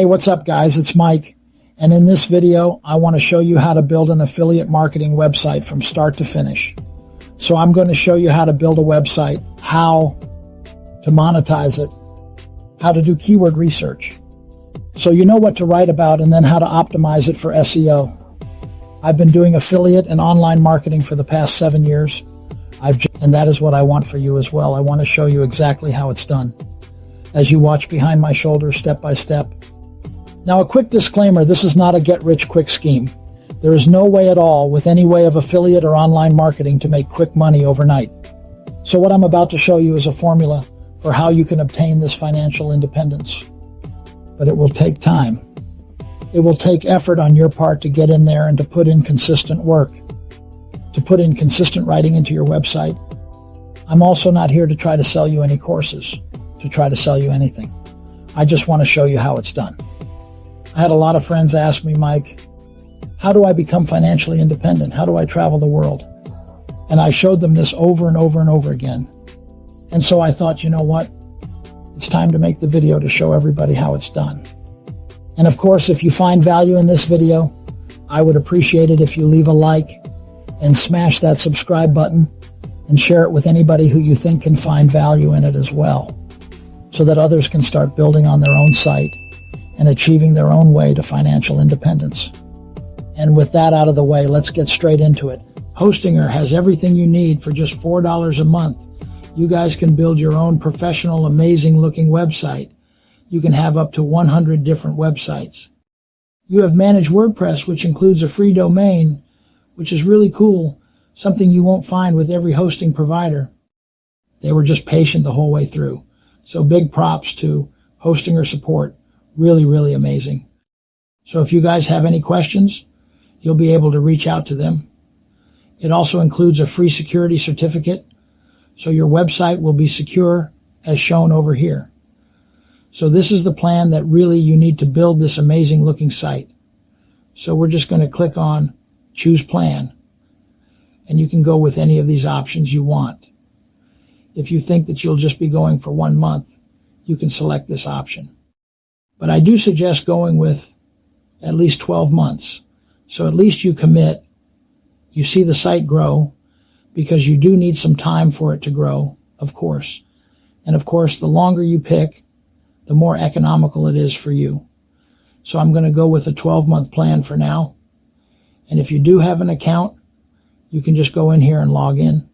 Hey, what's up guys? It's Mike. And in this video, I want to show you how to build an affiliate marketing website from start to finish. So I'm going to show you how to build a website, how to monetize it, how to do keyword research. So you know what to write about and then how to optimize it for SEO. I've been doing affiliate and online marketing for the past 7 years. And that is what I want for you as well. I want to show you exactly how it's done as you watch behind my shoulder step by step. Now, a quick disclaimer, this is not a get-rich-quick scheme. There is no way at all with any way of affiliate or online marketing to make quick money overnight. So what I'm about to show you is a formula for how you can obtain this financial independence. But it will take time. It will take effort on your part to get in there and to put in consistent work, to put in consistent writing into your website. I'm also not here to try to sell you any courses, to try to sell you anything. I just want to show you how it's done. I had a lot of friends ask me, Mike, how do I become financially independent? How do I travel the world? And I showed them this over and over and over again. And so I thought, you know what? It's time to make the video to show everybody how it's done. And of course, if you find value in this video, I would appreciate it if you leave a like and smash that subscribe button and share it with anybody who you think can find value in it as well, so that others can start building on their own site and achieving their own way to financial independence. And with that out of the way, let's get straight into it. Hostinger has everything you need for just $4 a month. You guys can build your own professional, amazing-looking website. You can have up to 100 different websites. You have managed WordPress, which includes a free domain, which is really cool, something you won't find with every hosting provider. They were just patient the whole way through. So big props to Hostinger support. Really, really amazing. So if you guys have any questions, you'll be able to reach out to them. It also includes a free security certificate, so your website will be secure as shown over here. So this is the plan that really you need to build this amazing looking site. So we're just going to click on choose plan, and you can go with any of these options you want. If you think that you'll just be going for 1 month, you can select this option. But I do suggest going with at least 12 months. So at least you commit, you see the site grow, because you do need some time for it to grow, of course. And of course, the longer you pick, the more economical it is for you. So I'm going to go with a 12-month plan for now. And if you do have an account, you can just go in here and log in.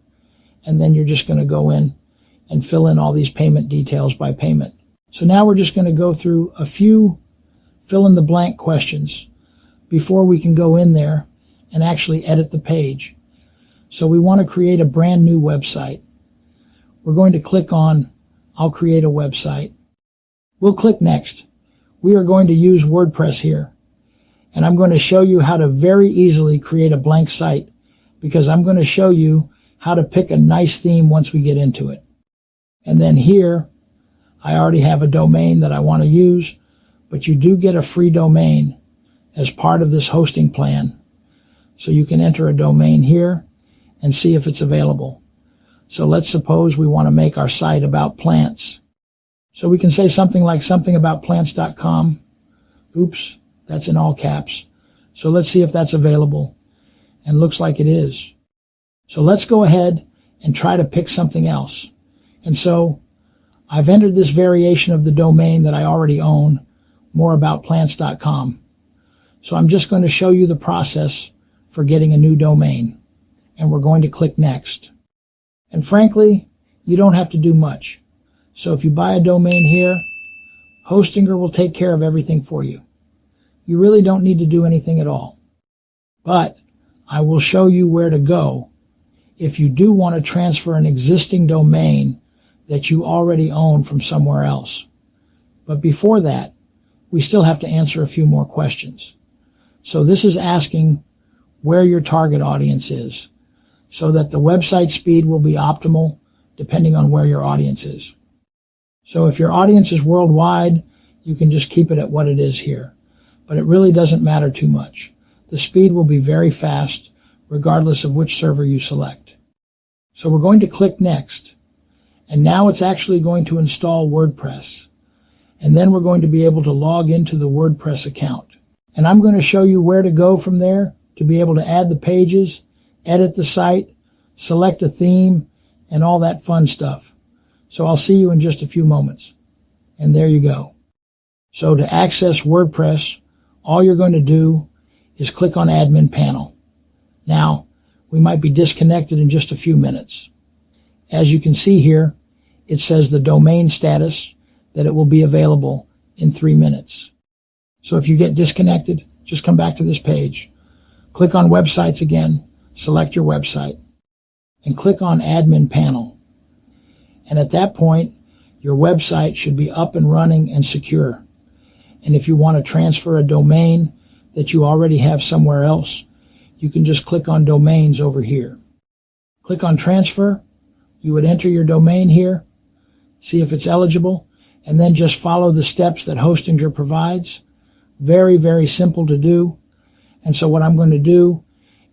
And then you're just going to go in and fill in all these payment details by payment. So now we're just going to go through a few fill-in-the-blank questions before we can go in there and actually edit the page. So we want to create a brand new website. We're going to click on I'll create a website. We'll click next. We are going to use WordPress here. And I'm going to show you how to very easily create a blank site, because I'm going to show you how to pick a nice theme once we get into it. And then here, I already have a domain that I want to use, but you do get a free domain as part of this hosting plan. So you can enter a domain here and see if it's available. So let's suppose we want to make our site about plants. So we can say something like somethingaboutplants.com. Oops, that's in all caps. So let's see if that's available. And looks like it is. So let's go ahead and try to pick something else. And so I've entered this variation of the domain that I already own, moreaboutplants.com. So I'm just going to show you the process for getting a new domain. And we're going to click next. And frankly, you don't have to do much. So if you buy a domain here, Hostinger will take care of everything for you. You really don't need to do anything at all. But I will show you where to go if you do want to transfer an existing domain that you already own from somewhere else. But before that, we still have to answer a few more questions. So this is asking where your target audience is, so that the website speed will be optimal depending on where your audience is. So if your audience is worldwide, you can just keep it at what it is here. But it really doesn't matter too much. The speed will be very fast regardless of which server you select. So we're going to click next. And now it's actually going to install WordPress. And then we're going to be able to log into the WordPress account. And I'm going to show you where to go from there to be able to add the pages, edit the site, select a theme, and all that fun stuff. So I'll see you in just a few moments. And there you go. So to access WordPress, all you're going to do is click on Admin Panel. Now, we might be disconnected in just a few minutes. As you can see here, it says the domain status that it will be available in 3 minutes. So if you get disconnected, just come back to this page. Click on Websites again, select your website, and click on Admin Panel. And at that point, your website should be up and running and secure. And if you want to transfer a domain that you already have somewhere else, you can just click on Domains over here. Click on Transfer. You would enter your domain here, see if it's eligible, and then just follow the steps that Hostinger provides. Very, very simple to do. And so what I'm going to do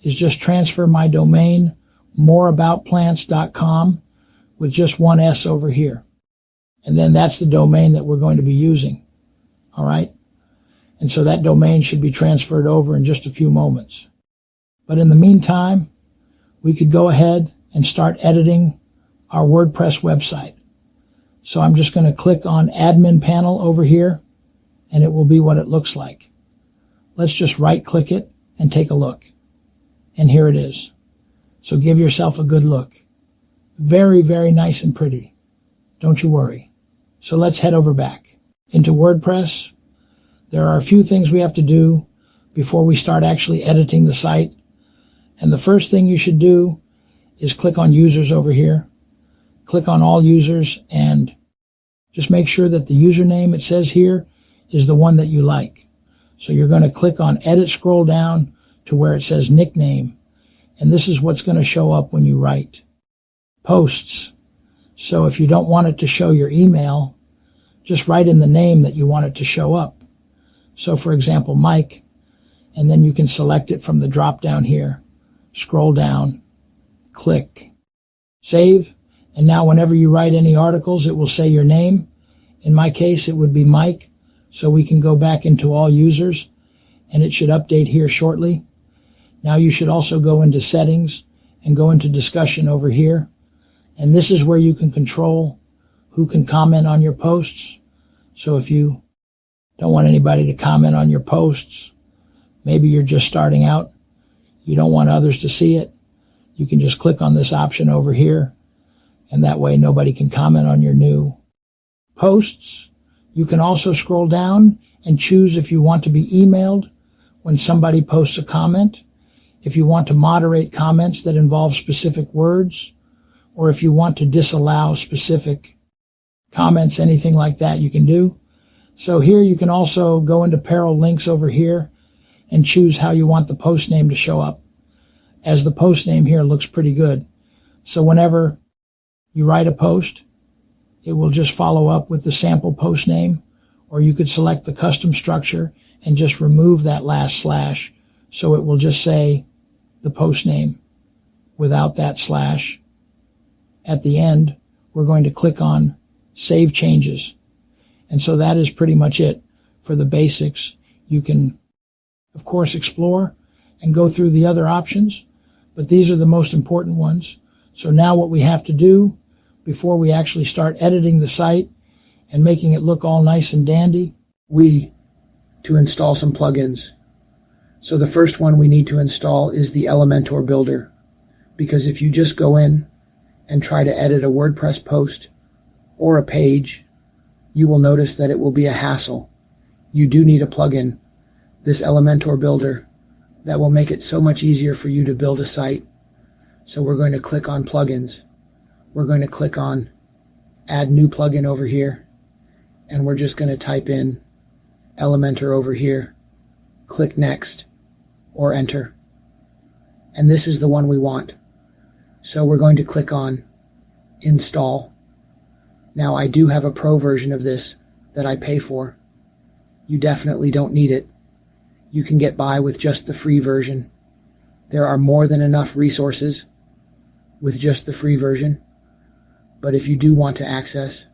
is just transfer my domain, moreaboutplants.com, with just one S over here. And then that's the domain that we're going to be using. All right? And so that domain should be transferred over in just a few moments. But in the meantime, we could go ahead and start editing our WordPress website. So I'm just going to click on Admin Panel over here, and it will be what it looks like. Let's just right-click it and take a look. And here it is. So give yourself a good look. Very, very nice and pretty. Don't you worry. So let's head over back into WordPress. There are a few things we have to do before we start actually editing the site. And the first thing you should do is click on Users over here. Click on All Users and just make sure that the username it says here is the one that you like. So you're going to click on Edit, scroll down to where it says Nickname. And this is what's going to show up when you write. Posts. So if you don't want it to show your email, just write in the name that you want it to show up. So for example, Mike, and then you can select it from the drop down here. Scroll down, click, save, and now whenever you write any articles, it will say your name. In my case, it would be Mike, so we can go back into All Users, and it should update here shortly. Now you should also go into Settings and go into Discussion over here, and this is where you can control who can comment on your posts. So if you don't want anybody to comment on your posts, maybe you're just starting out, you don't want others to see it, you can just click on this option over here, and that way nobody can comment on your new posts. You can also scroll down and choose if you want to be emailed when somebody posts a comment, if you want to moderate comments that involve specific words, or if you want to disallow specific comments, anything like that you can do. So here you can also go into Parallel Links over here and choose how you want the post name to show up, as the post name here looks pretty good. So whenever you write a post, it will just follow up with the sample post name, or you could select the custom structure and just remove that last slash, so it will just say the post name without that slash. At the end, we're going to click on Save Changes. And so that is pretty much it for the basics. You can, of course, explore and go through the other options, but these are the most important ones. So now what we have to do before we actually start editing the site and making it look all nice and dandy, to install some plugins. So the first one we need to install is the Elementor Builder, because if you just go in and try to edit a WordPress post or a page, you will notice that it will be a hassle. You do need a plugin, this Elementor Builder, that will make it so much easier for you to build a site. So we're going to click on Plugins. We're going to click on Add New Plugin over here, and we're just going to type in Elementor over here. Click Next or Enter. And this is the one we want. So we're going to click on Install. Now I do have a pro version of this that I pay for. You definitely don't need it. You can get by with just the free version. There are more than enough resources with just the free version. But if you do want to access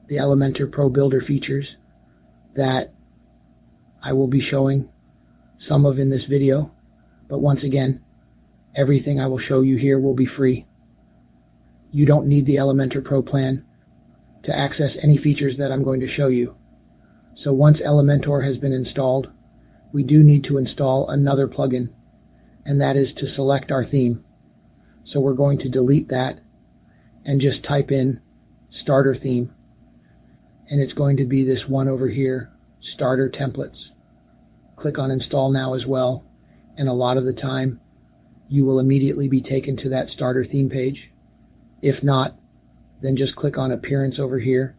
the Elementor Pro Builder features that I will be showing some of in this video. But once again, everything I will show you here will be free. You don't need the Elementor Pro plan to access any features that I'm going to show you. So once Elementor has been installed, we do need to install another plugin, and that is to select our theme. So we're going to delete that and just type in starter theme. And it's going to be this one over here, starter templates. Click on install now as well. And a lot of the time, you will immediately be taken to that starter theme page. If not, then just click on appearance over here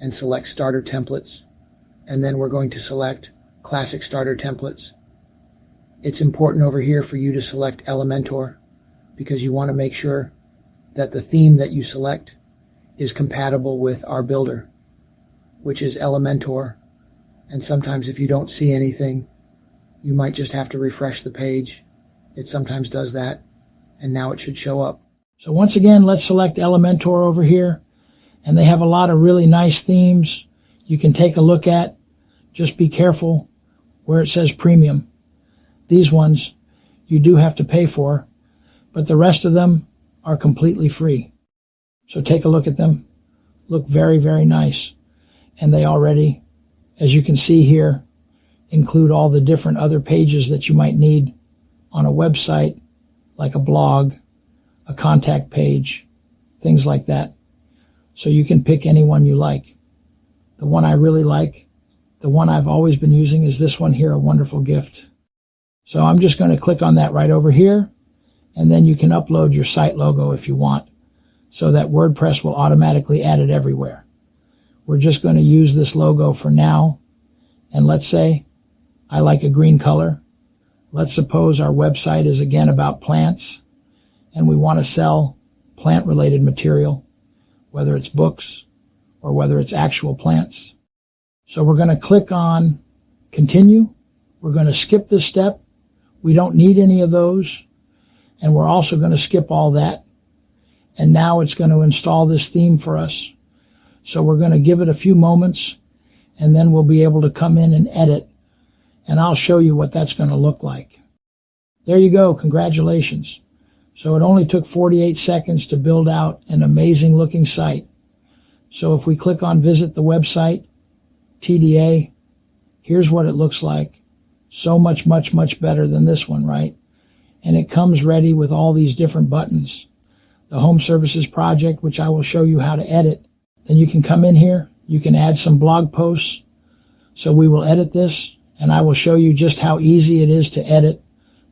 and select starter templates. And then we're going to select classic starter templates. It's important over here for you to select Elementor because you want to make sure that the theme that you select is compatible with our builder, which is Elementor. And sometimes if you don't see anything, you might just have to refresh the page. It sometimes does that, and now it should show up. So once again, let's select Elementor over here, and they have a lot of really nice themes you can take a look at. Just be careful where it says premium. These ones you do have to pay for, but the rest of them are completely free. So take a look at them. Look very, very nice. And they already, as you can see here, include all the different other pages that you might need on a website, like a blog, a contact page, things like that. So you can pick any one you like. The one I really like, the one I've always been using, is this one here, A Wonderful Gift. So I'm just going to click on that right over here, and then you can upload your site logo if you want, so that WordPress will automatically add it everywhere. We're just going to use this logo for now, and let's say I like a green color. Let's suppose our website is again about plants, and we want to sell plant-related material, whether it's books or whether it's actual plants. So we're going to click on Continue. We're going to skip this step. We don't need any of those. And we're also going to skip all that. And now it's going to install this theme for us. So we're going to give it a few moments, and then we'll be able to come in and edit. And I'll show you what that's going to look like. There you go. Congratulations. So it only took 48 seconds to build out an amazing looking site. So if we click on Visit the Website, TDA, here's what it looks like. So much, much, much better than this one, right? And it comes ready with all these different buttons. The Home Services project, which I will show you how to edit. Then you can come in here. You can add some blog posts. So we will edit this, and I will show you just how easy it is to edit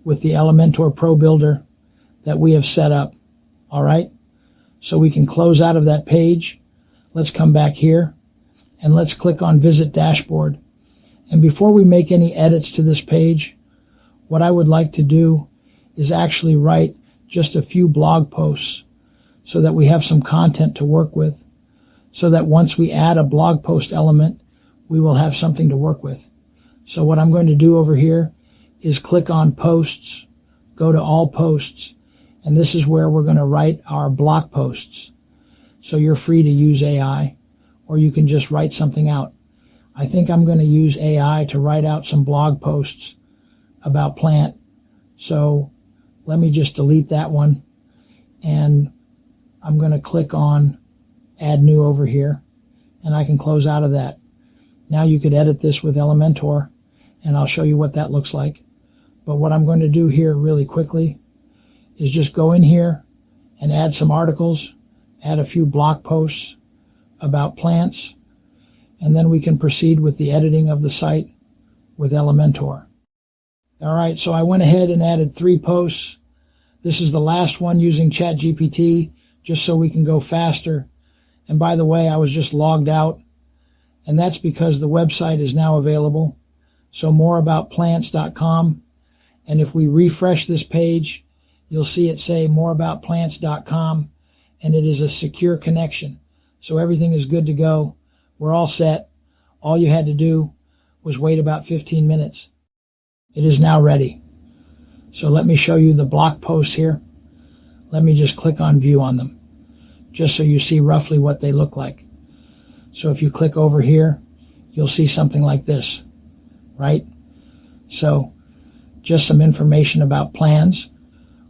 with the Elementor Pro Builder that we have set up. All right? So we can close out of that page. Let's come back here, and let's click on Visit Dashboard. And before we make any edits to this page, what I would like to do is actually write just a few blog posts so that we have some content to work with, so that once we add a blog post element, we will have something to work with. So what I'm going to do over here is click on Posts, go to All Posts, and this is where we're going to write our blog posts. So you're free to use AI, or you can just write something out. I think I'm going to use AI to write out some blog posts about plant. So let me just delete that one, and I'm going to click on Add New over here, and I can close out of that. Now you could edit this with Elementor, and I'll show you what that looks like. But what I'm going to do here really quickly is just go in here and add some articles, add a few blog posts about plants, and then we can proceed with the editing of the site with Elementor. All right, so I went ahead and added 3 posts. This is the last one using ChatGPT, just so we can go faster. And by the way, I was just logged out, and that's because the website is now available. So moreaboutplants.com. And if we refresh this page, you'll see it say moreaboutplants.com, and it is a secure connection. So everything is good to go. We're all set. All you had to do was wait about 15 minutes. It is now ready. So let me show you the blog posts here. Let me just click on View on them, just so you see roughly what they look like. So if you click over here, you'll see something like this, right? So just some information about plans,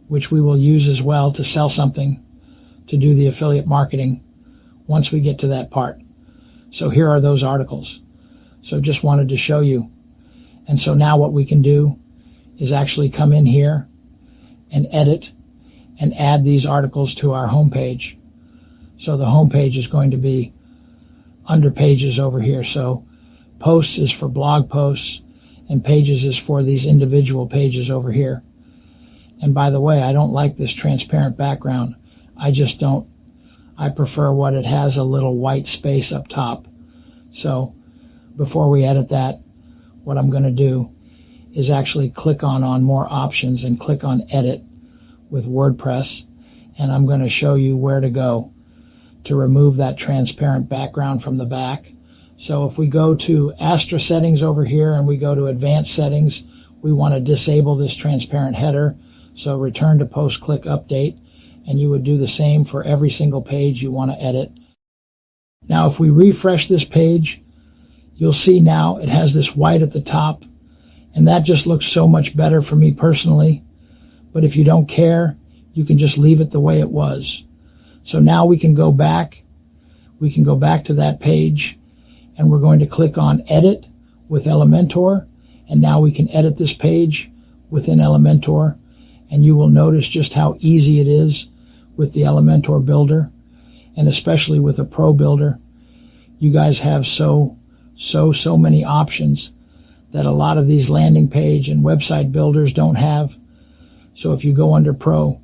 which we will use as well to sell something, to do the affiliate marketing once we get to that part. So here are those articles. So just wanted to show you. And so now what we can do is actually come in here and edit and add these articles to our homepage. So the homepage is going to be under pages over here. So posts is for blog posts and pages is for these individual pages over here. And by the way, I don't like this transparent background. I just don't. I prefer what it has a little white space up top. So before we edit that, what I'm going to do is actually click on more options and click on edit with WordPress. And I'm going to show you where to go to remove that transparent background from the back. So if we go to Astra settings over here and we go to advanced settings, we want to disable this transparent header. So return to post click update, and you would do the same for every single page you want to edit. Now if we refresh this page, you'll see now it has this white at the top, and that just looks so much better for me personally. But if you don't care, you can just leave it the way it was. So now we can go back. We can go back to that page, and we're going to click on Edit with Elementor, and now we can edit this page within Elementor, and you will notice just how easy it is with the Elementor builder, and especially with a Pro builder. You guys have so many options that a lot of these landing page and website builders don't have. So if you go under Pro,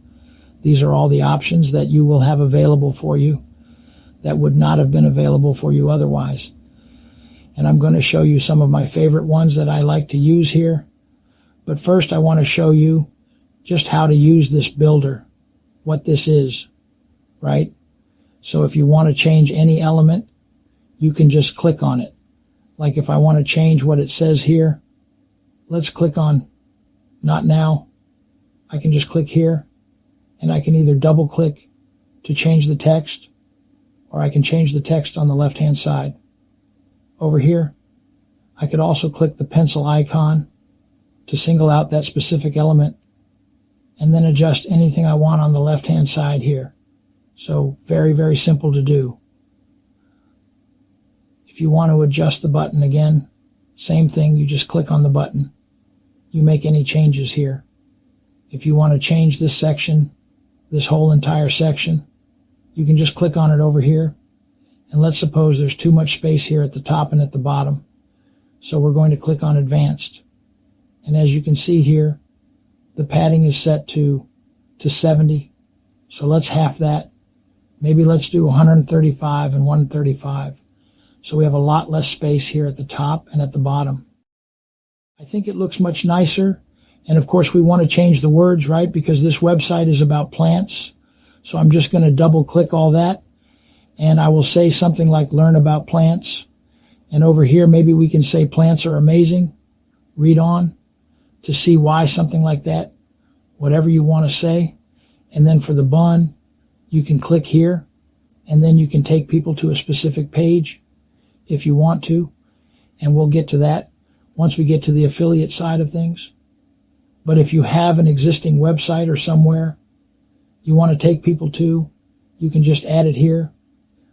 these are all the options that you will have available for you that would not have been available for you otherwise. And I'm going to show you some of my favorite ones that I like to use here. But first I want to show you just how to use this builder, what this is, right? So if you want to change any element, you can just click on it. Like if I want to change what it says here, let's click on Not Now. I can just click here, and I can either double click to change the text, or I can change the text on the left-hand side. Over here, I could also click the pencil icon to single out that specific element, and then adjust anything I want on the left-hand side here. So very, very simple to do. If you want to adjust the button again, same thing, you just click on the button. You make any changes here. If you want to change this section, this whole entire section, you can just click on it over here. And let's suppose there's too much space here at the top and at the bottom. So we're going to click on Advanced. And as you can see here, the padding is set to 70. So let's half that. Maybe let's do 135 and 135. So we have a lot less space here at the top and at the bottom. I think it looks much nicer. And of course we want to change the words, right? Because this website is about plants. So I'm just going to double click all that. And I will say something like learn about plants. And over here, maybe we can say plants are amazing. Read on to see why, something like that. Whatever you want to say. And then for the bun, you can click here. And then you can take people to a specific page if you want to. And we'll get to that once we get to the affiliate side of things. But if you have an existing website or somewhere you want to take people to, you can just add it here.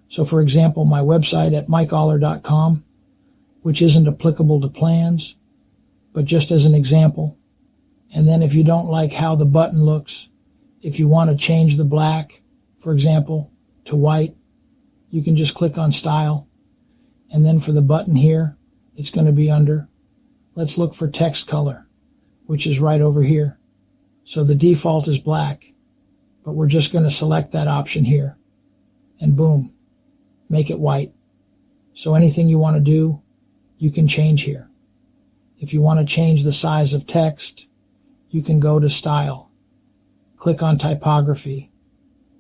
So for example, my website at mikeoller.com, which isn't applicable to plans, but just as an example. And then if you don't like how the button looks, if you want to change the black, for example, to white, you can just click on Style. And then for the button here, it's going to be under, let's look for text color, which is right over here. So the default is black, but we're just going to select that option here. And boom, make it white. So anything you want to do, you can change here. If you want to change the size of text, you can go to Style, click on Typography,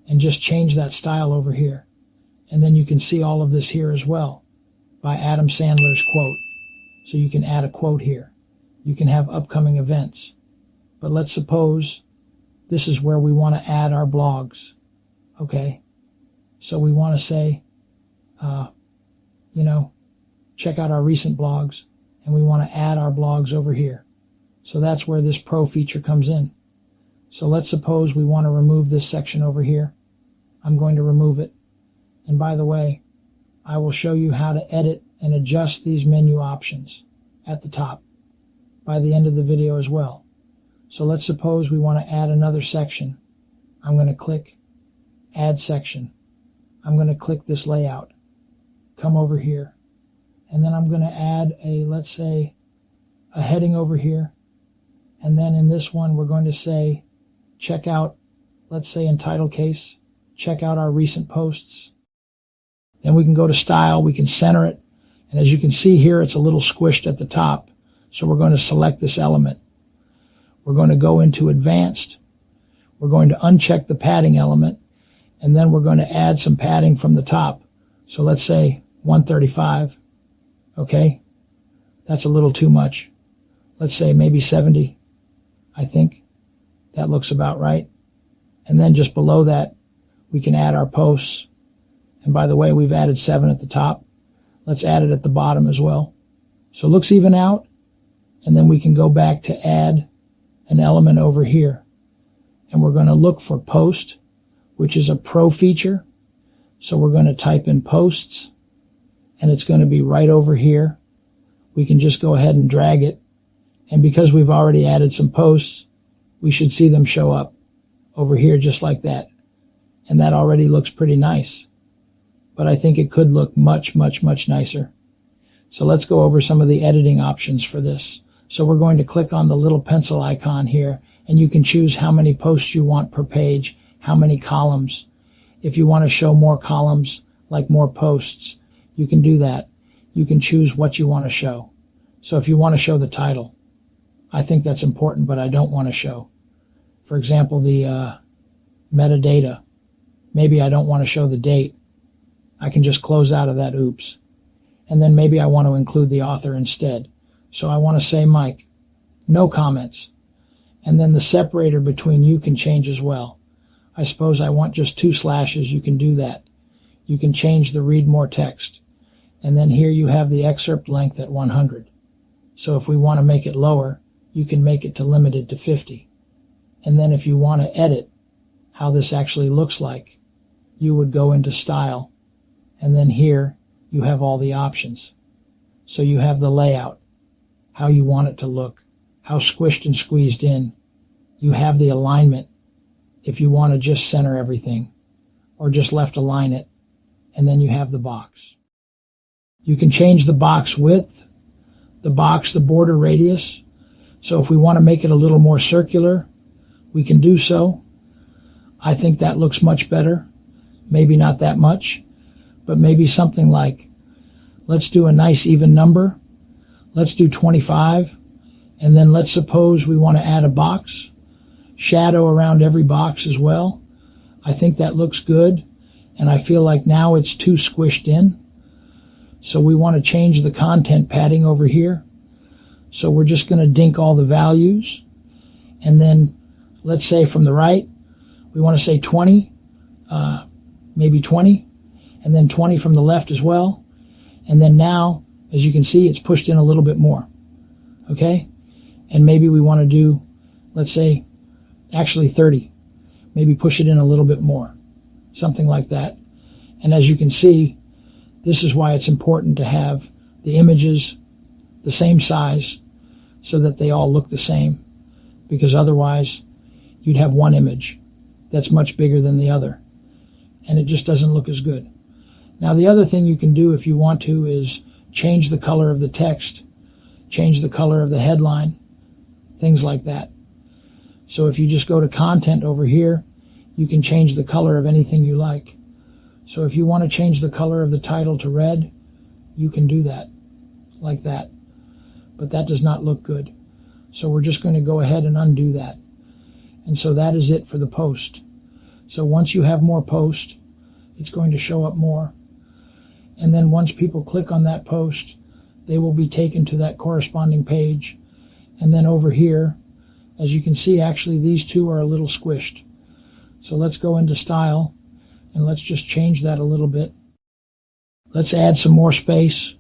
and just change that style over here. And then you can see all of this here as well by Adam Sandler's quote. So you can add a quote here. You can have upcoming events. But let's suppose this is where we want to add our blogs. Okay. So we want to say, check out our recent blogs, and we want to add our blogs over here. So that's where this Pro feature comes in. So let's suppose we want to remove this section over here. I'm going to remove it. And by the way, I will show you how to edit and adjust these menu options at the top by the end of the video as well. So let's suppose we want to add another section. I'm going to click Add Section. I'm going to click this layout. Come over here. And then I'm going to add let's say, a heading over here. And then in this one, we're going to say, check out, let's say in title case, check out our recent posts. Then we can go to style, we can center it. And as you can see here, it's a little squished at the top. So we're going to select this element. We're going to go into advanced. We're going to uncheck the padding element. And then we're going to add some padding from the top. So let's say 135. Okay, that's a little too much. Let's say maybe 70. I think that looks about right. And then just below that, we can add our posts. And by the way, we've added 7 at the top. Let's add it at the bottom as well. So it looks even out. And then we can go back to add an element over here. And we're going to look for post, which is a Pro feature. So we're going to type in posts. And it's going to be right over here. We can just go ahead and drag it. And because we've already added some posts, we should see them show up over here just like that. And that already looks pretty nice. But I think it could look much, much, much nicer. So let's go over some of the editing options for this. So we're going to click on the little pencil icon here, and you can choose how many posts you want per page, how many columns. If you want to show more columns, like more posts, you can do that. You can choose what you want to show. So if you want to show the title, I think that's important, but I don't want to show. For example, the metadata. Maybe I don't want to show the date. I can just close out of that oops. And then maybe I want to include the author instead. So I want to say Mike, no comments. And then the separator between you can change as well. I suppose I want just 2 slashes. You can do that. You can change the read more text. And then here you have the excerpt length at 100. So if we want to make it lower, you can make it to limited to 50. And then if you want to edit how this actually looks like, you would go into style. And then here you have all the options. So you have the layout, how you want it to look, how squished and squeezed in. You have the alignment if you want to just center everything or just left align it. And then you have the box. You can change the box width, the border radius. So if we want to make it a little more circular, we can do so. I think that looks much better. Maybe not that much, but maybe something like, let's do a nice even number. Let's do 25. And then let's suppose we want to add a box, shadow around every box as well. I think that looks good. And I feel like now it's too squished in. So we want to change the content padding over here. So we're just going to dink all the values. And then let's say from the right, we want to say 20, maybe 20, and then 20 from the left as well. And then now, as you can see, it's pushed in a little bit more. Okay? And maybe we want to do, let's say, actually 30. Maybe push it in a little bit more. Something like that. And as you can see, this is why it's important to have the images the same size so that they all look the same. Because otherwise, you'd have one image that's much bigger than the other. And it just doesn't look as good. Now, the other thing you can do if you want to is change the color of the text, change the color of the headline, things like that. So if you just go to content over here, you can change the color of anything you like. So if you want to change the color of the title to red, you can do that, like that. But that does not look good. So we're just going to go ahead and undo that. And so that is it for the post. So once you have more post, it's going to show up more. And then once people click on that post, they will be taken to that corresponding page. And then over here, as you can see, actually these two are a little squished. So let's go into style and let's just change that a little bit. Let's add some more space.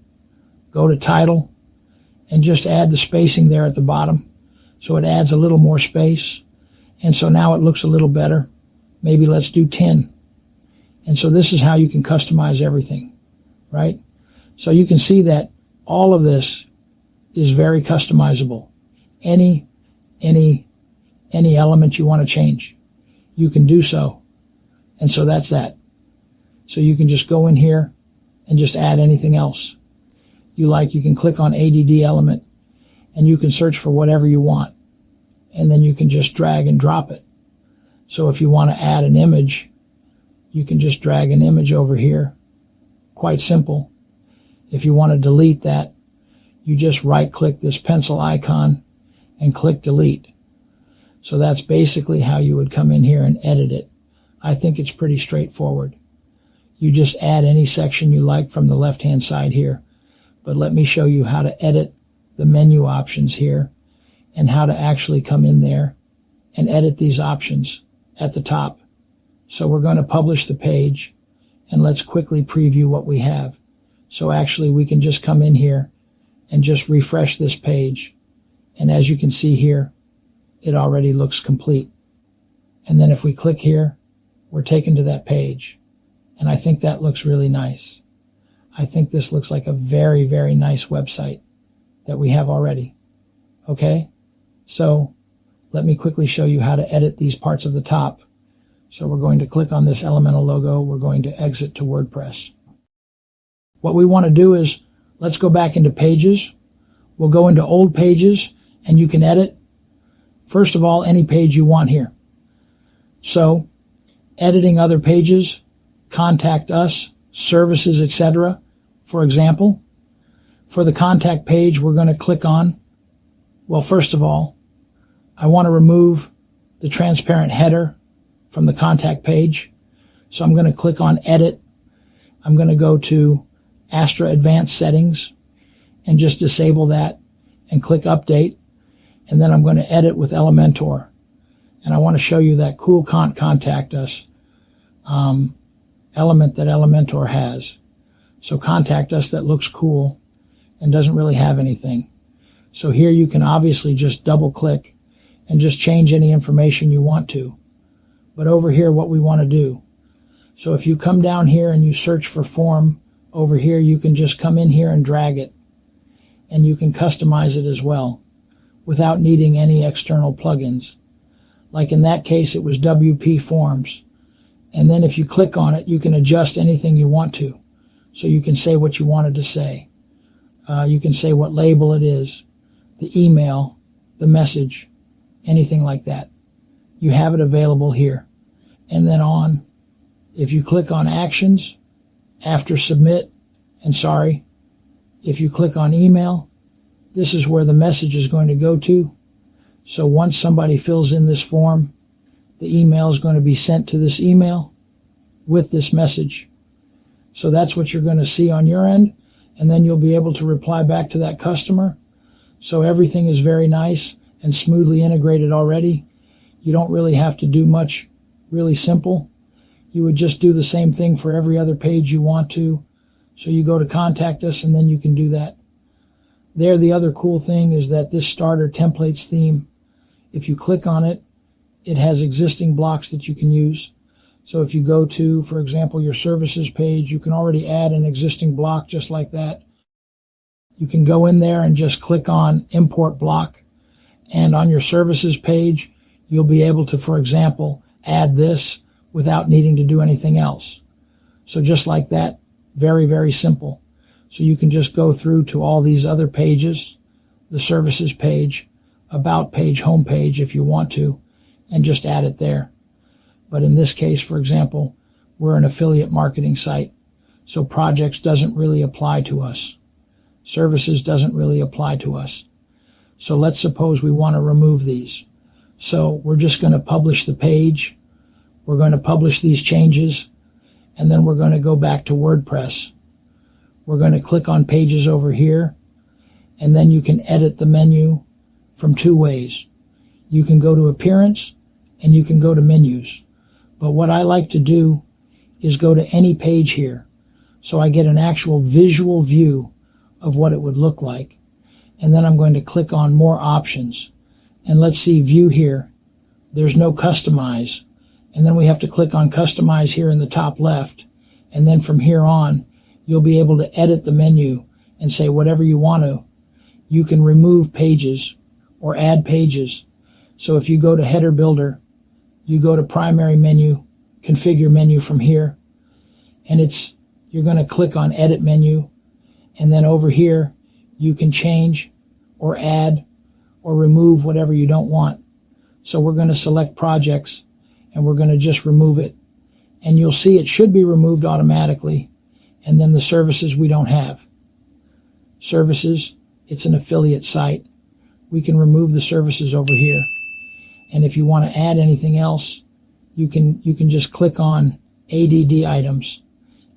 Go to title and just add the spacing there at the bottom. So it adds a little more space. And so now it looks a little better. Maybe let's do 10. And so this is how you can customize everything, right? So you can see that all of this is very customizable. Any element you want to change, you can do so. And so that's that. So you can just go in here and just add anything else you like. You can click on ADD element and you can search for whatever you want. And then you can just drag and drop it. So if you want to add an image, you can just drag an image over here. Quite simple. If you want to delete that, you just right click this pencil icon and click delete. So that's basically how you would come in here and edit it. I think it's pretty straightforward. You just add any section you like from the left-hand side here. But let me show you how to edit the menu options here and how to actually come in there and edit these options at the top. So we're going to publish the page, and let's quickly preview what we have. So actually we can just come in here and just refresh this page. And as you can see here, it already looks complete. And then if we click here, we're taken to that page. And I think that looks really nice. I think this looks like a very, very nice website that we have already. Okay? So let me quickly show you how to edit these parts of the top. So we're going to click on this Elementor logo. We're going to exit to WordPress. What we want to do is, let's go back into pages. We'll go into old pages and you can edit, first of all, any page you want here. So editing other pages, contact us, services, etc. For example, for the contact page, we're going to click on, well, first of all, I want to remove the transparent header from the contact page. So I'm going to click on edit. I'm going to go to Astra Advanced Settings and just disable that and click update. And then I'm going to edit with Elementor. And I want to show you that cool contact us element that Elementor has. So contact us that looks cool and doesn't really have anything. So here you can obviously just double click and just change any information you want to. But over here, what we want to do. So if you come down here and you search for form, over here you can just come in here and drag it. And you can customize it as well without needing any external plugins. Like in that case, it was WP Forms. And then if you click on it, you can adjust anything you want to. So you can say what you wanted to say. You can say what label it is, the email, the message, anything like that. You have it available here. And then if you click on actions, after submit, and if you click on email, this is where the message is going to go to. So once somebody fills in this form, the email is going to be sent to this email with this message. So that's what you're going to see on your end. And then you'll be able to reply back to that customer. So everything is very nice and smoothly integrated already. You don't really have to do much, really simple. You would just do the same thing for every other page you want to. So you go to contact us and then you can do that. There, the other cool thing is that this starter templates theme, if you click on it, it has existing blocks that you can use. So if you go to, for example, your services page, you can already add an existing block just like that. You can go in there and just click on import block. And on your services page, you'll be able to, for example, add this without needing to do anything else. So just like that, very, very simple. So you can just go through to all these other pages, the services page, about page, home page if you want to, and just add it there. But in this case, for example, we're an affiliate marketing site, so projects doesn't really apply to us. Services doesn't really apply to us. So let's suppose we want to remove these. So we're just going to publish the page. We're going to publish these changes, and then we're going to go back to WordPress. We're going to click on pages over here, and then you can edit the menu from two ways. You can go to appearance, and you can go to menus. But what I like to do is go to any page here. so I get an actual visual view of what it would look like. And then I'm going to click on more options. And let's see, view here. There's no customize. And then we have to click on customize here in the top left. And then from here on, you'll be able to edit the menu and say whatever you want to. You can remove pages or add pages. So if you go to header builder, you go to primary menu, configure menu from here, and you're going to click on edit menu, and then over here you can change or add or remove whatever you don't want. So we're going to select projects and we're going to just remove it, and you'll see it should be removed automatically. And then the services we don't have. Services, it's an affiliate site. We can remove the services over here. And if you want to add anything else, you can just click on ADD items,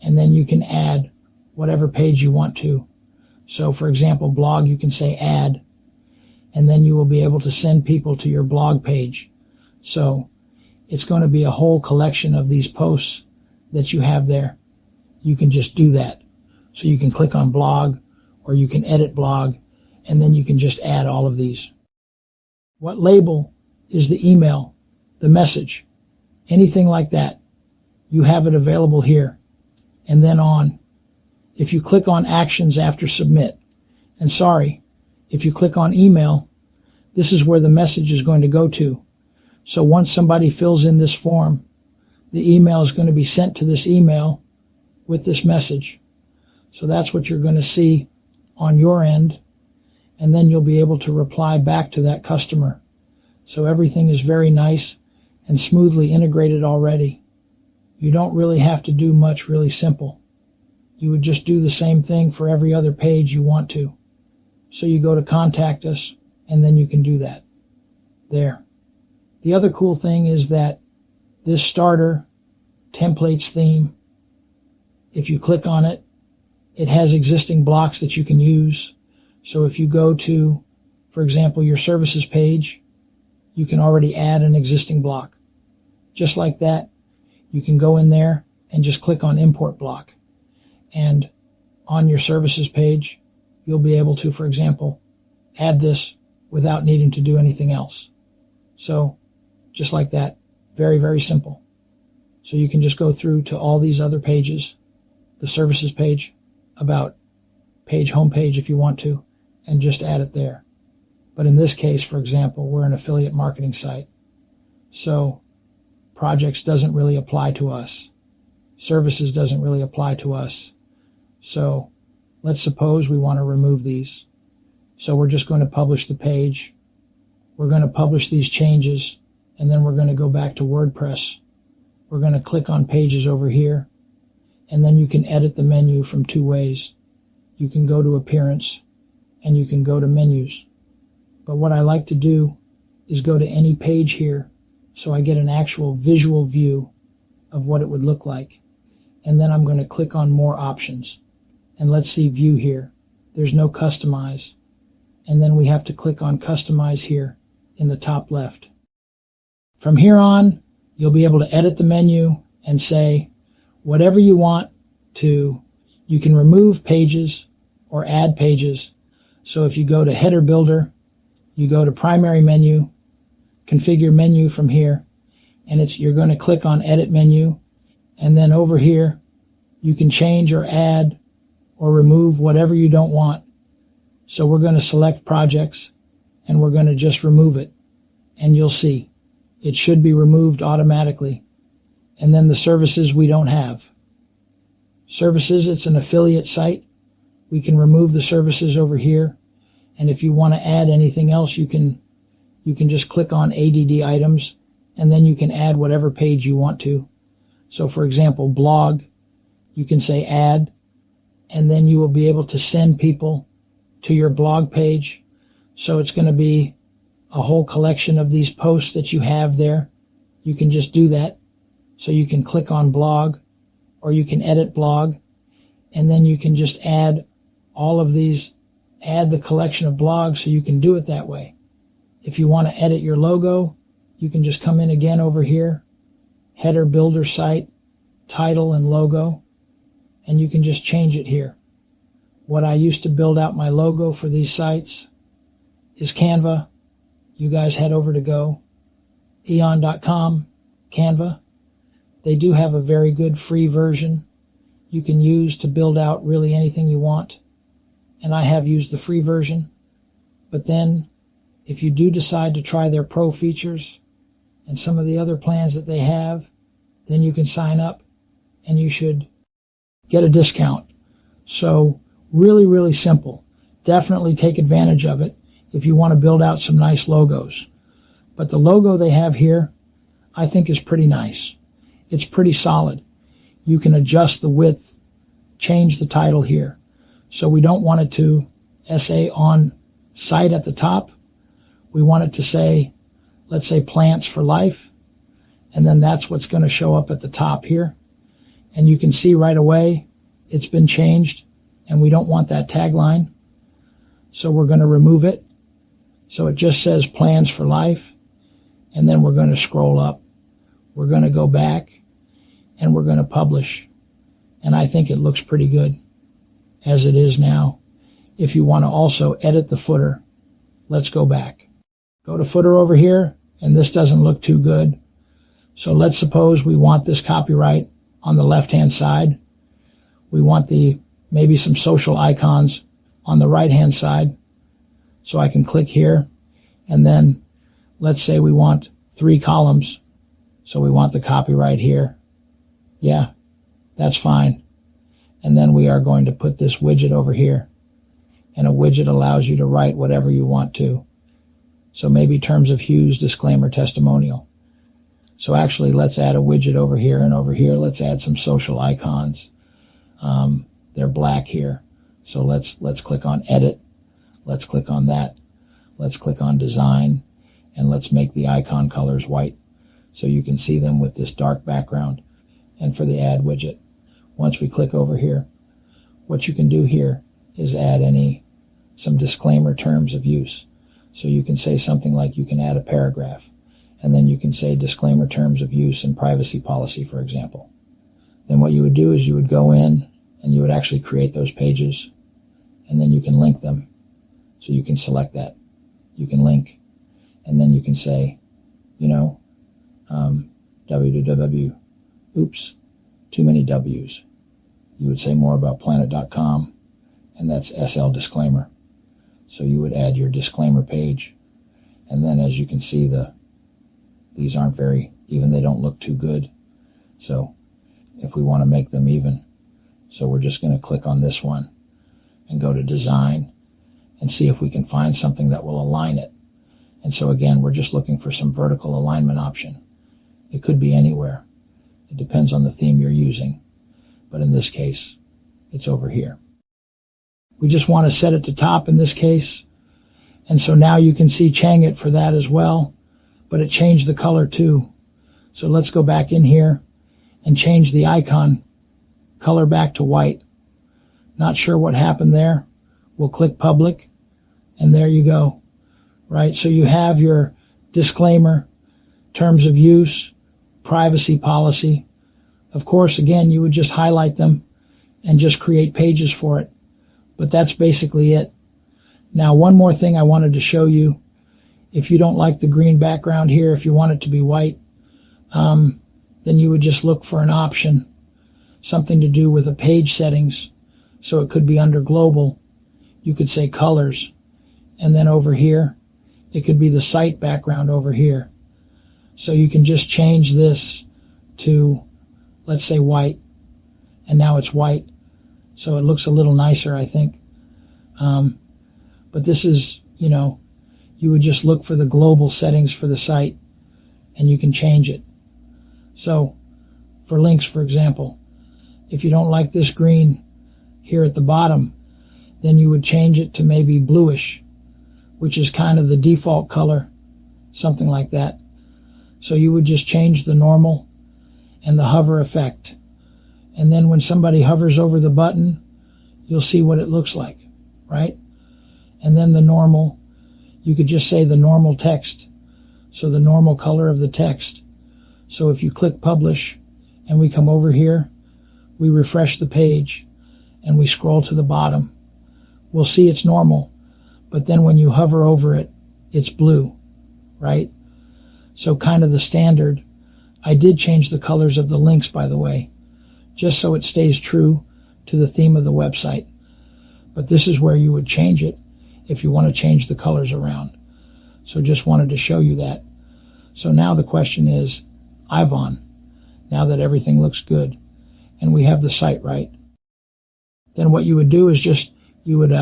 and then you can add whatever page you want to. So for example, blog, you can say add, and then you will be able to send people to your blog page. So it's going to be a whole collection of these posts that you have there. You can just do that. So you can click on blog, or you can edit blog, and then you can just add all of these. What label is the email, the message, anything like that? You have it available here. And then if you click on actions after submit, and sorry, if you click on email, this is where the message is going to go to. So once somebody fills in this form, the email is going to be sent to this email with this message. So that's what you're going to see on your end, and then you'll be able to reply back to that customer. So everything is very nice and smoothly integrated already. You don't really have to do much, really simple. You would just do the same thing for every other page you want to. So you go to contact us, and then you can do that. There. The other cool thing is that this starter templates theme, if you click on it, it has existing blocks that you can use. So if you go to, for example, your services page, you can already add an existing block. Just like that, you can go in there and just click on import block. And on your services page, you'll be able to, for example, add this without needing to do anything else. So just like that, very, very simple. So you can just go through to all these other pages, the services page, about page, home page if you want to, and just add it there. But in this case, for example, we're an affiliate marketing site. So projects doesn't really apply to us. Services doesn't really apply to us. So let's suppose we want to remove these. So we're just going to publish the page. We're going to publish these changes, and then we're going to go back to WordPress. We're going to click on pages over here, and then you can edit the menu from two ways. You can go to appearance, and you can go to menus. But what I like to do is go to any page here, so I get an actual visual view of what it would look like. And then I'm going to click on more options. And let's see, view here. There's no customize. And then we have to click on customize here in the top left. From here on, you'll be able to edit the menu and say whatever you want to. You can remove pages or add pages. So if you go to header builder, you go to primary menu, configure menu from here, and you're going to click on edit menu, and then over here you can change or add or remove whatever you don't want. So we're going to select projects, and we're going to just remove it, and you'll see it should be removed automatically. And then the services we don't have. Services, it's an affiliate site. We can remove the services over here, and if you want to add anything else, you can just click on ADD items, and then you can add whatever page you want to. So for example, blog, you can say add, and then you will be able to send people to your blog page. So it's going to be a whole collection of these posts that you have there. You can just do that. So you can click on blog, or you can edit blog, and then you can just add all of these, add the collection of blogs, so you can do it that way. If you want to edit your logo, you can just come in again over here, header builder site, title and logo, and you can just change it here. What I used to build out my logo for these sites is Canva. You guys head over to goeon.com, Canva. They do have a very good free version you can use to build out really anything you want. And I have used the free version. But then if you do decide to try their pro features and some of the other plans that they have, then you can sign up and you should get a discount. So really, really simple. Definitely take advantage of it if you want to build out some nice logos. But the logo they have here, I think is pretty nice. It's pretty solid. You can adjust the width, change the title here. So we don't want it to say on site at the top. We want it to say, let's say plants for life. And then that's what's going to show up at the top here. And you can see right away it's been changed and we don't want that tagline. So we're going to remove it. So it just says plans for life. And then we're going to scroll up. We're going to go back and we're going to publish. And I think it looks pretty good as it is now. If you want to also edit the footer, let's go back. Go to footer over here, and this doesn't look too good. So let's suppose we want this copyright on the left-hand side. We want maybe some social icons on the right-hand side. So I can click here, and then let's say we want 3 columns. So we want the copyright here. Yeah, that's fine. And then we are going to put this widget over here. And a widget allows you to write whatever you want to. So maybe terms of use, disclaimer, testimonial. So actually, let's add a widget over here, and over here, let's add some social icons. They're black here. So let's click on edit. Let's click on that. Let's click on design, and let's make the icon colors white so you can see them with this dark background. And for the add widget, once we click over here, what you can do here is add some disclaimer terms of use. So you can say something like, you can add a paragraph, and then you can say disclaimer terms of use and privacy policy, for example. Then what you would do is you would go in and you would actually create those pages, and then you can link them. So you can select that. You can link, and then you can say, www. Oops, too many W's. You would say more about planet.com, and that's SL disclaimer. So you would add your disclaimer page, and then as you can see, these aren't even they don't look too good. So if we want to make them even, so we're just going to click on this one and go to design and see if we can find something that will align it. And so again, we're just looking for some vertical alignment option. It could be anywhere. It depends on the theme you're using. But in this case, it's over here. We just want to set it to top in this case. And so now you can see Chang it for that as well. But it changed the color too. So let's go back in here and change the icon color back to white. Not sure what happened there. We'll click public, and there you go. Right? So you have your disclaimer, terms of use, privacy policy. Of course, again, you would just highlight them and just create pages for it. But that's basically it. Now, one more thing I wanted to show you. If you don't like the green background here, if you want it to be white, then you would just look for an option, something to do with the page settings. So it could be under global. You could say colors. And then over here, it could be the site background over here. So you can just change this to, let's say, white. And now it's white. So it looks a little nicer, I think. But this is, you would just look for the global settings for the site, and you can change it. So for links, for example, if you don't like this green here at the bottom, then you would change it to maybe bluish, which is kind of the default color, something like that. So you would just change the normal and the hover effect. And then when somebody hovers over the button, you'll see what it looks like, right? And then the normal, you could just say the normal text. So the normal color of the text. So if you click publish and we come over here, we refresh the page and we scroll to the bottom, we'll see it's normal, but then when you hover over it, it's blue, right? So kind of the standard. I did change the colors of the links, by the way, just so it stays true to the theme of the website. But this is where you would change it if you want to change the colors around. So just wanted to show you that. So now the question is, Ivon, now that everything looks good and we have the site right, then what you would do is you would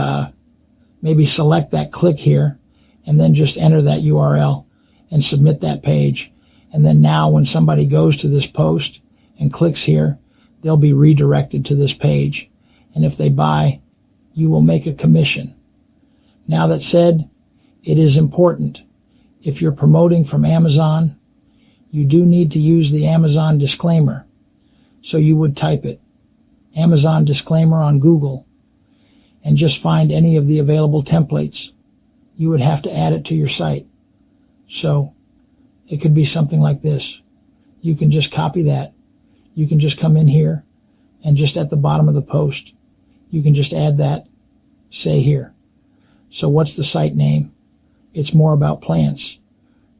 maybe select that click here and then just enter that URL and submit that page. And then now when somebody goes to this post and clicks here, they'll be redirected to this page. And if they buy, you will make a commission. Now that said, it is important. If you're promoting from Amazon, you do need to use the Amazon disclaimer. So you would type it, Amazon disclaimer on Google, and just find any of the available templates. You would have to add it to your site. So it could be something like this. You can just copy that. You can just come in here and just at the bottom of the post, you can just add that, say here. So what's the site name? It's more about plants.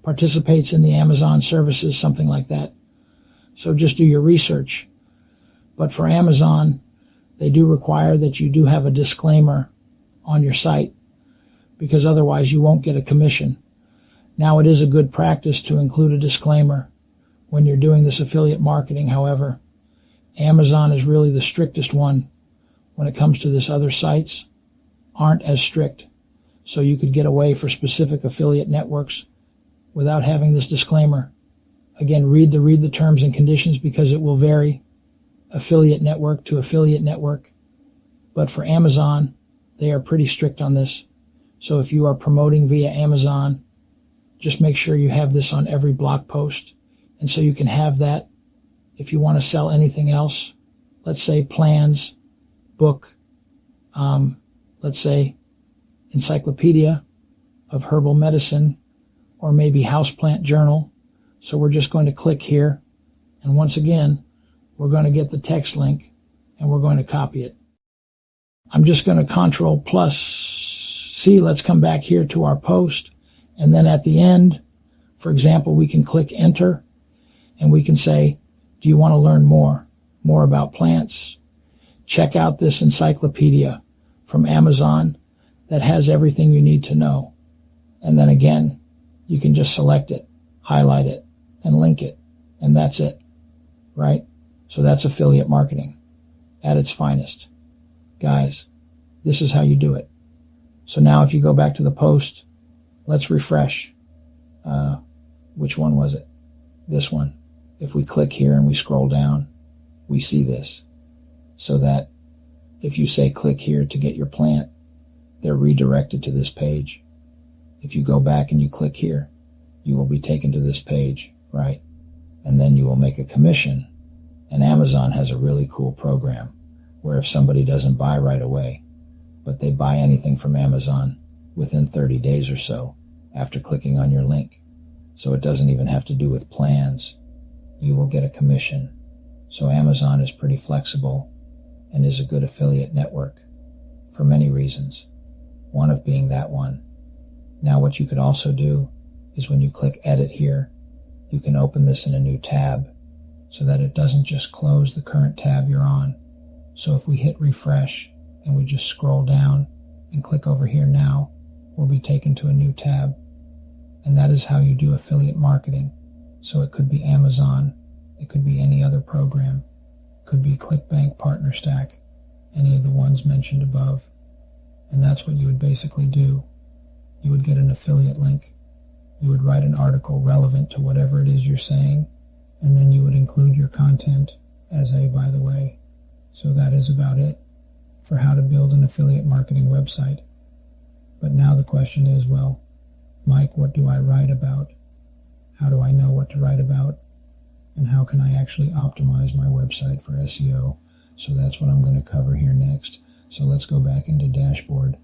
Participates in the Amazon services, something like that. So just do your research. But for Amazon, they do require that you do have a disclaimer on your site, because otherwise you won't get a commission. Now, it is a good practice to include a disclaimer when you're doing this affiliate marketing. However, Amazon is really the strictest one when it comes to this. Other sites aren't as strict. So you could get away for specific affiliate networks without having this disclaimer. Again, read the terms and conditions, because it will vary affiliate network to affiliate network. But for Amazon, they are pretty strict on this. So if you are promoting via Amazon, just make sure you have this on every blog post. And so you can have that if you want to sell anything else. Let's say plans, book, let's say encyclopedia of herbal medicine, or maybe houseplant journal. So we're just going to click here. And once again, we're going to get the text link and we're going to copy it. I'm just going to Control+C. Let's come back here to our post. And then at the end, for example, we can click enter and we can say, do you want to learn more about plants? Check out this encyclopedia from Amazon that has everything you need to know. And then again, you can just select it, highlight it, and link it. And that's it, right? So that's affiliate marketing at its finest. Guys, this is how you do it. So now if you go back to the post, let's refresh. Which one was it? This one. If we click here and we scroll down, we see this. So that if you say click here to get your plant, they're redirected to this page. If you go back and you click here, you will be taken to this page, right? And then you will make a commission. And Amazon has a really cool program where if somebody doesn't buy right away, but they buy anything from Amazon within 30 days or so after clicking on your link, so it doesn't even have to do with plans, you will get a commission. So Amazon is pretty flexible and is a good affiliate network for many reasons, one of being that one. Now what you could also do is when you click edit here, you can open this in a new tab so that it doesn't just close the current tab you're on. So if we hit refresh and we just scroll down and click over here now, we'll be taken to a new tab. And that is how you do affiliate marketing. So it could be Amazon, it could be any other program, it could be ClickBank, PartnerStack, any of the ones mentioned above. And that's what you would basically do. You would get an affiliate link, you would write an article relevant to whatever it is you're saying, and then you would include your content as a by the way. So that is about it for how to build an affiliate marketing website. But now the question is, well, Mike, what do I write about? How do I know what to write about? And how can I actually optimize my website for SEO? So that's what I'm going to cover here next. So let's go back into dashboard.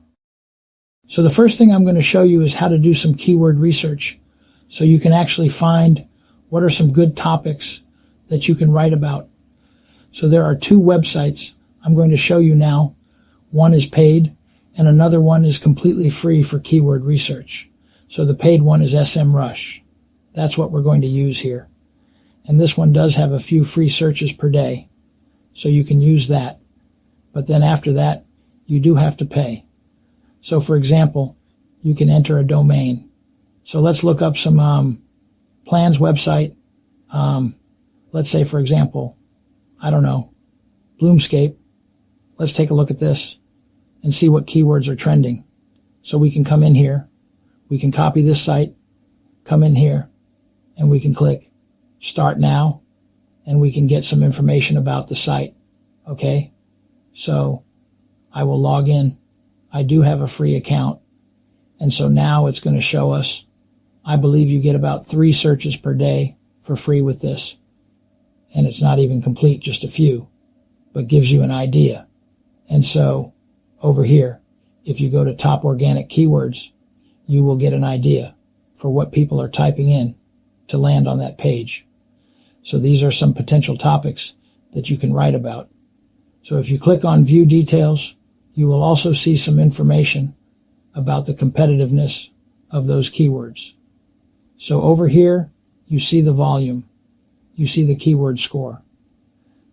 So the first thing I'm going to show you is how to do some keyword research. So you can actually find what are some good topics that you can write about. So there are two websites I'm going to show you now. One is paid and another one is completely free for keyword research. So the paid one is SEMrush. That's what we're going to use here. And this one does have a few free searches per day, so you can use that. But then after that, you do have to pay. So for example, you can enter a domain. So let's look up some plans website. Let's say, for example, I don't know, Bloomscape. Let's take a look at this and see what keywords are trending. So we can come in here, we can copy this site, come in here, and we can click Start Now, and we can get some information about the site. Okay, so I will log in. I do have a free account, and so now it's going to show us, I believe you get about 3 searches per day for free with this. And it's not even complete, just a few, but gives you an idea. And so over here, if you go to top organic keywords, you will get an idea for what people are typing in to land on that page. So these are some potential topics that you can write about. So if you click on View Details, you will also see some information about the competitiveness of those keywords. So over here, you see the volume. You see the keyword score.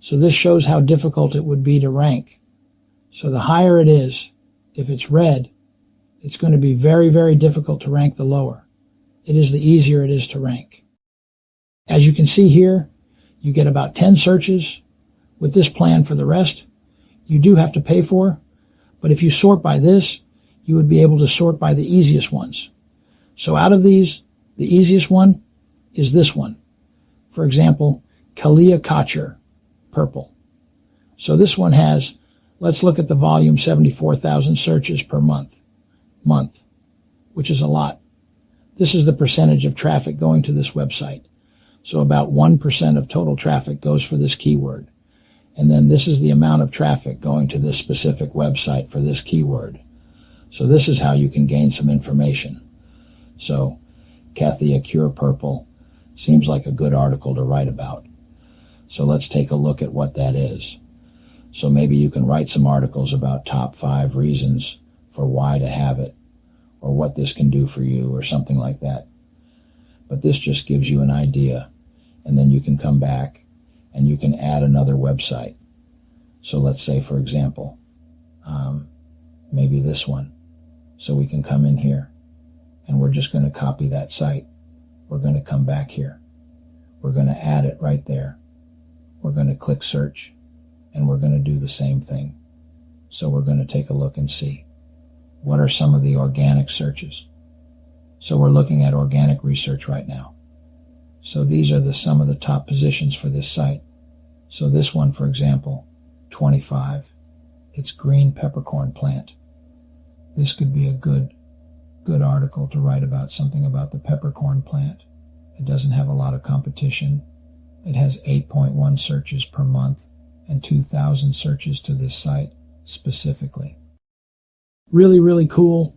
So this shows how difficult it would be to rank. So the higher it is, if it's red, it's going to be very, very difficult to rank the lower. It is the easier it is to rank. As you can see here, you get about 10 searches with this plan. For the rest, you do have to pay for, but if you sort by this, you would be able to sort by the easiest ones. So out of these, the easiest one is this one. For example, Kalia Kocher, purple. So this one has, let's look at the volume, 74,000 searches per month, which is a lot. This is the percentage of traffic going to this website. So about 1% of total traffic goes for this keyword. And then this is the amount of traffic going to this specific website for this keyword. So this is how you can gain some information. So Kathia Cure Purple seems like a good article to write about. So let's take a look at what that is. So maybe you can write some articles about top 5 reasons for why to have it, or what this can do for you, or something like that. But this just gives you an idea, and then you can come back and you can add another website. So let's say, for example, maybe this one. So we can come in here and we're just going to copy that site. We're going to come back here. We're going to add it right there. We're going to click search and we're going to do the same thing. So we're going to take a look and see what are some of the organic searches. So we're looking at organic research right now. So these are some of the top positions for this site. So this one, for example, 25, it's green peppercorn plant. This could be a good article to write about something about the peppercorn plant. It doesn't have a lot of competition. It has 8.1 searches per month and 2,000 searches to this site specifically. Really, really cool.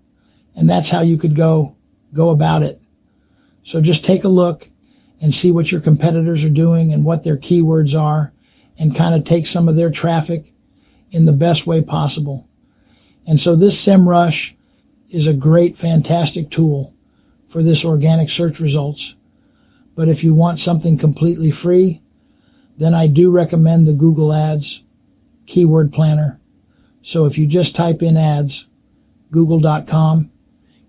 And that's how you could go about it. So just take a look and see what your competitors are doing and what their keywords are, and kind of take some of their traffic in the best way possible. And so this SEMrush is a great, fantastic tool for this organic search results. But if you want something completely free, then I do recommend the Google Ads Keyword Planner. So if you just type in ads, google.com,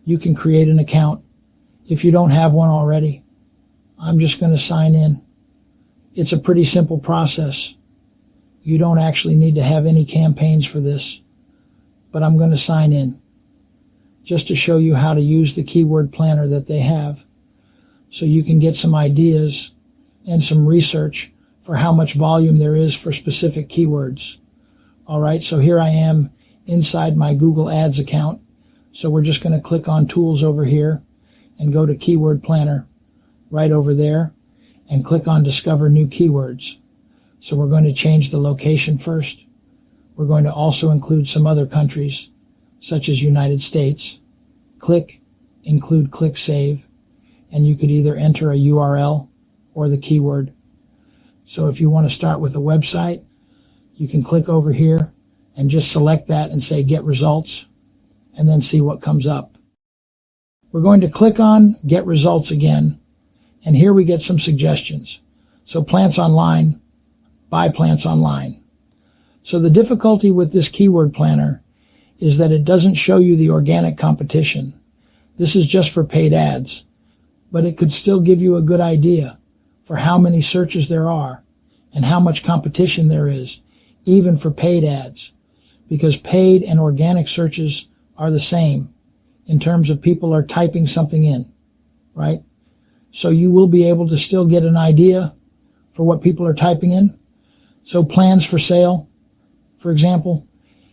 you can create an account. If you don't have one already, I'm just going to sign in. It's a pretty simple process. You don't actually need to have any campaigns for this, but I'm going to sign in just to show you how to use the keyword planner that they have, so you can get some ideas and some research for how much volume there is for specific keywords. All right, so here I am inside my Google Ads account. So we're just going to click on Tools over here and go to Keyword Planner right over there and click on Discover New Keywords. So we're going to change the location first. We're going to also include some other countries, such as United States. Click Include Click Save, and you could either enter a URL or the keyword. So if you want to start with a website, You can click over here and just select that and say Get Results, and then see what comes up. We're going to click on Get Results again, and here we get some suggestions. So plants online, buy plants online. So the difficulty with this keyword planner is that it doesn't show you the organic competition. This is just for paid ads, but it could still give you a good idea for how many searches there are and how much competition there is, even for paid ads, because paid and organic searches are the same in terms of people are typing something in, right? So you will be able to still get an idea for what people are typing in. So plans for sale, for example,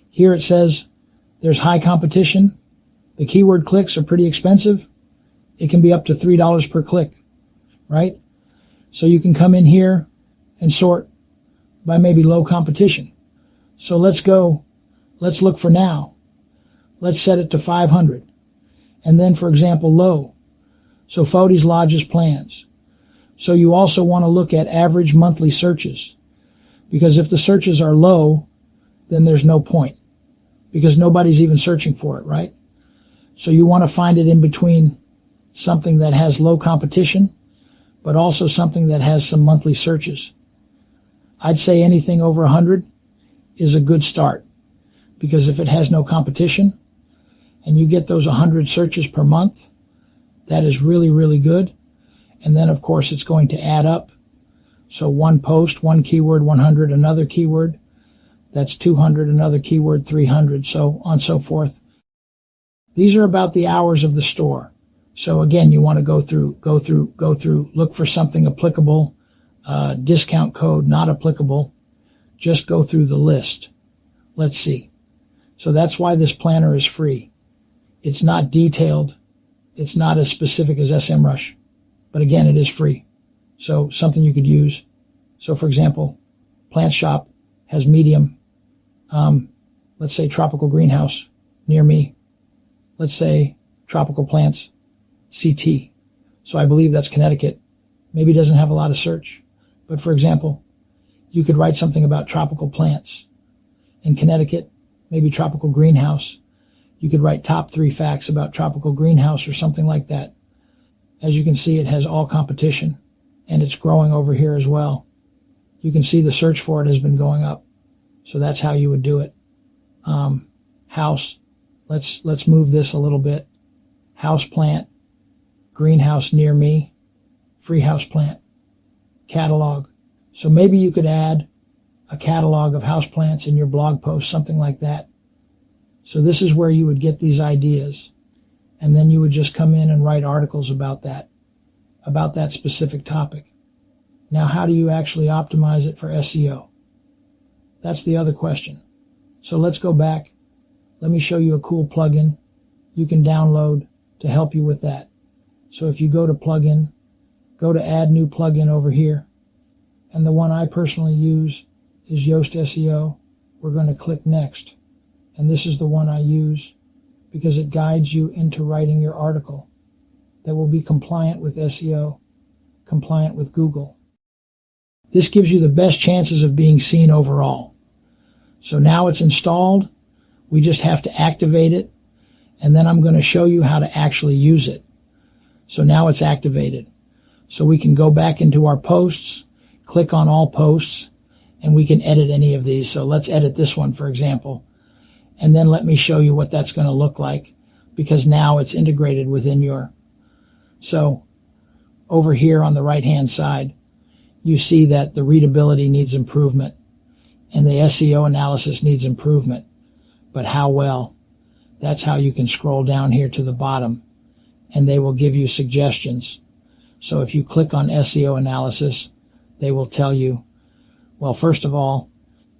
here it says there's high competition. The keyword clicks are pretty expensive. It can be up to $3 per click, right? So you can come in here and sort by maybe low competition. So let's look for now. Let's set it to 500. And then, for example, low. So Fodi's Lodge's plans. So you also want to look at average monthly searches, because if the searches are low, then there's no point, because nobody's even searching for it, right? So you want to find it in between something that has low competition, but also something that has some monthly searches. I'd say anything over 100 is a good start, because if it has no competition and you get those 100 searches per month, that is really, really good. And then, of course, it's going to add up. So one post, one keyword, 100, another keyword, that's 200, another keyword, 300, so on and so forth. These are about the hours of the store. So again, you want to go through, look for something applicable, discount code not applicable. Just go through the list. Let's see. So that's why this planner is free. It's not detailed. It's not as specific as SEMrush, but again, it is free. So something you could use. So for example, Plant Shop has medium, let's say tropical greenhouse near me. Let's say tropical plants, CT. So I believe that's Connecticut. Maybe it doesn't have a lot of search. But for example, you could write something about tropical plants. In Connecticut, maybe tropical greenhouse. You could write top 3 facts about tropical greenhouse or something like that. As you can see, it has all competition, and it's growing over here as well. You can see the search for it has been going up. So that's how you would do it. House. Let's move this a little bit. House plant. Greenhouse near me. Free house plant. Catalog. So maybe you could add a catalog of houseplants in your blog post, something like that. So this is where you would get these ideas. And then you would just come in and write articles about that specific topic. Now, how do you actually optimize it for SEO? That's the other question. So let's go back. Let me show you a cool plugin you can download to help you with that. So if you go to plugin, go to add new plugin over here. And the one I personally use is Yoast SEO. We're going to click next. And this is the one I use because it guides you into writing your article that will be compliant with SEO, compliant with Google. This gives you the best chances of being seen overall. So now it's installed. We just have to activate it. And then I'm going to show you how to actually use it. So now it's activated. So we can go back into our posts, click on all posts, and we can edit any of these. So let's edit this one, for example. And then let me show you what that's going to look like, because now it's integrated within your. So over here on the right-hand side, you see that the readability needs improvement and the SEO analysis needs improvement. But how well? That's how you can scroll down here to the bottom and they will give you suggestions. So if you click on SEO analysis, they will tell you, well, first of all,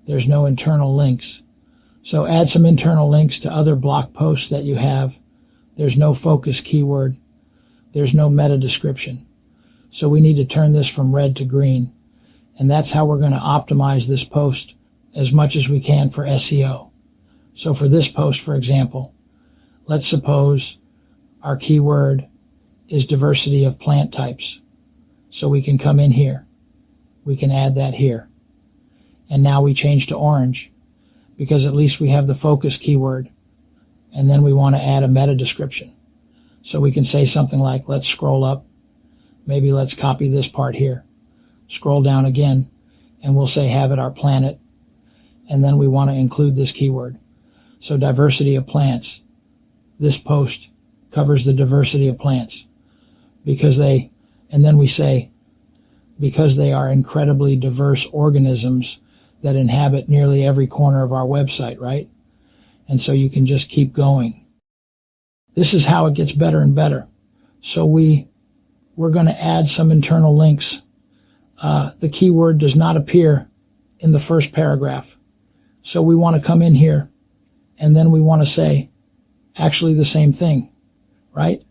there's no internal links. So add some internal links to other blog posts that you have. There's no focus keyword. There's no meta description. So we need to turn this from red to green. And that's how we're going to optimize this post as much as we can for SEO. So for this post, for example, let's suppose our keyword is diversity of plant types. So we can come in here. We can add that here. And now we change to orange because at least we have the focus keyword. And then we want to add a meta description. So we can say something like, let's scroll up. Maybe let's copy this part here. Scroll down again, and we'll say habit our planet. And then we want to include this keyword. So diversity of plants. This post covers the diversity of plants and then we say, because they are incredibly diverse organisms that inhabit nearly every corner of our website, right? And so you can just keep going. This is how it gets better and better. So we're going to add some internal links. The keyword does not appear in the first paragraph. So we want to come in here and then we want to say actually the same thing, right?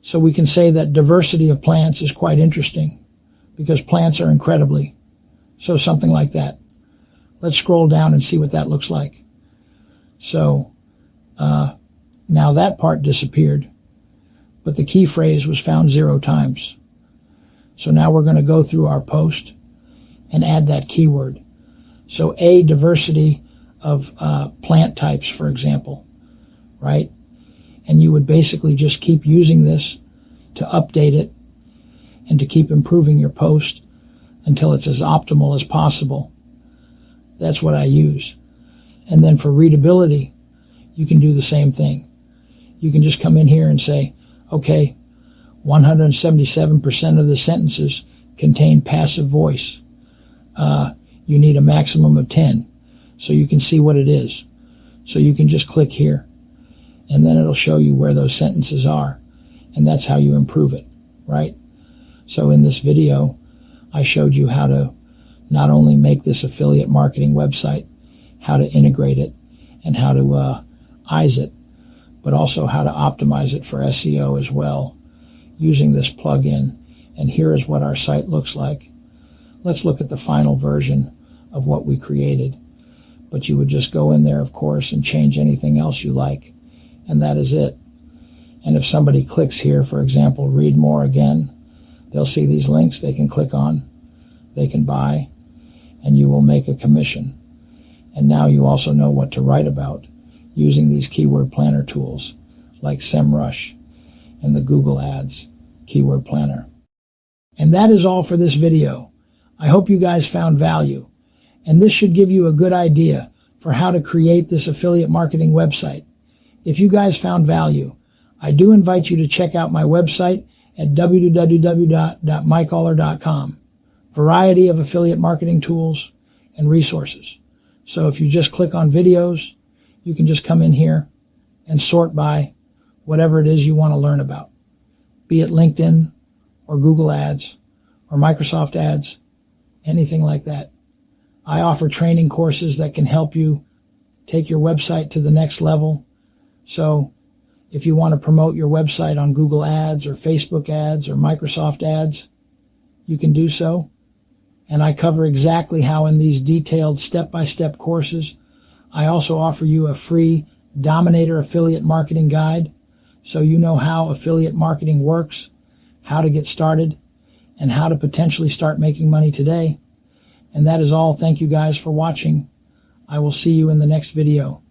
So we can say that diversity of plants is quite interesting because plants are incredibly. So something like that. Let's scroll down and see what that looks like. So now that part disappeared, but the key phrase was found 0 times. So now we're going to go through our post and add that keyword. So a diversity of plant types, for example, right? And you would basically just keep using this to update it and to keep improving your post until it's as optimal as possible. That's what I use. And then for readability, you can do the same thing. You can just come in here and say, okay, 177% of the sentences contain passive voice. You need a maximum of 10. So you can see what it is. So you can just click here, and then it'll show you where those sentences are. And that's how you improve it, right? So in this video, I showed you how to not only make this affiliate marketing website, how to integrate it, and how to eyes it, but also how to optimize it for SEO as well, using this plugin. And here is what our site looks like. Let's look at the final version of what we created. But you would just go in there, of course, and change anything else you like. And that is it. And if somebody clicks here, for example, read more again, they'll see these links they can click on, they can buy, and you will make a commission. And now you also know what to write about using these keyword planner tools like SEMrush and the Google Ads keyword planner. And that is all for this video. I hope you guys found value. And this should give you a good idea for how to create this affiliate marketing website. If you guys found value, I do invite you to check out my website at www.mikeoller.com. Variety of affiliate marketing tools and resources. So if you just click on videos, you can just come in here and sort by whatever it is you want to learn about. Be it LinkedIn or Google Ads or Microsoft Ads, anything like that. I offer training courses that can help you take your website to the next level. So if you want to promote your website on Google Ads or Facebook Ads or Microsoft Ads, you can do so. And I cover exactly how in these detailed step-by-step courses. I also offer you a free Dominator affiliate marketing guide so you know how affiliate marketing works, how to get started, and how to potentially start making money today. And that is all. Thank you guys for watching. I will see you in the next video.